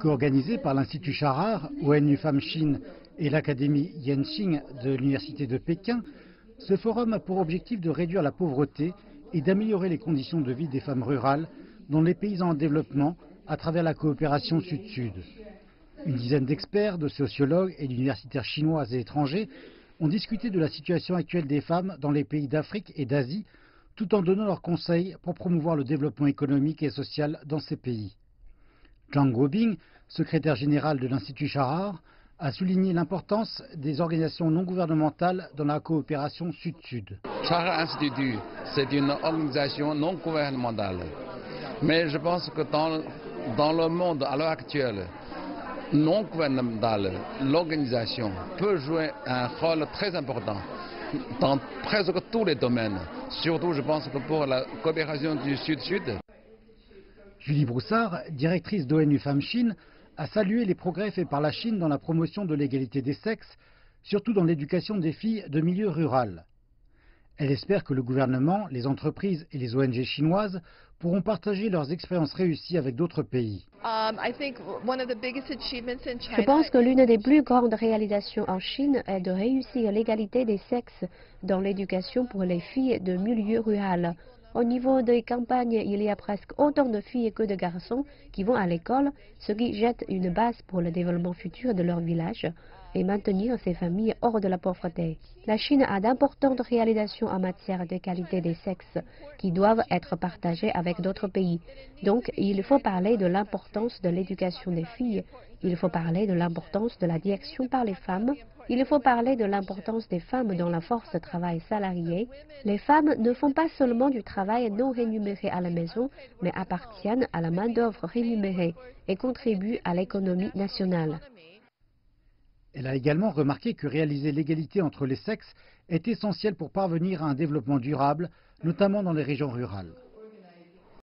Co-organisé par l'Institut Charar, ONU Femmes Chine et l'Académie Yenching de l'Université de Pékin, ce forum a pour objectif de réduire la pauvreté et d'améliorer les conditions de vie des femmes rurales dans les pays en développement à travers la coopération sud-sud. Une dizaine d'experts, de sociologues et d'universitaires chinois et étrangers ont discuté de la situation actuelle des femmes dans les pays d'Afrique et d'Asie, tout en donnant leurs conseils pour promouvoir le développement économique et social dans ces pays. Zhang Guobing, secrétaire général de l'Institut Charar, a souligné l'importance des organisations non gouvernementales dans la coopération sud-sud. Charar Institute, c'est une organisation non gouvernementale. Mais je pense que dans le monde à l'heure actuelle, non gouvernementale, l'organisation peut jouer un rôle très important dans presque tous les domaines. Surtout, je pense que pour la coopération du Sud-Sud. Julie Broussard, directrice d'ONU Femmes Chine, a salué les progrès faits par la Chine dans la promotion de l'égalité des sexes, surtout dans l'éducation des filles de milieu rural. Elle espère que le gouvernement, les entreprises et les ONG chinoises pourront partager leurs expériences réussies avec d'autres pays. Je pense que l'une des plus grandes réalisations en Chine est de réussir l'égalité des sexes dans l'éducation pour les filles de milieu rural. Au niveau des campagnes, il y a presque autant de filles que de garçons qui vont à l'école, ce qui jette une base pour le développement futur de leur village et maintenir ces familles hors de la pauvreté. La Chine a d'importantes réalisations en matière d'égalité des sexes qui doivent être partagées avec d'autres pays. Donc, il faut parler de l'importance de l'éducation des filles, il faut parler de l'importance de la direction par les femmes, il faut parler de l'importance des femmes dans la force de travail salariée. Les femmes ne font pas seulement du travail non rémunéré à la maison, mais appartiennent à la main-d'œuvre rémunérée et contribuent à l'économie nationale. Elle a également remarqué que réaliser l'égalité entre les sexes est essentiel pour parvenir à un développement durable, notamment dans les régions rurales.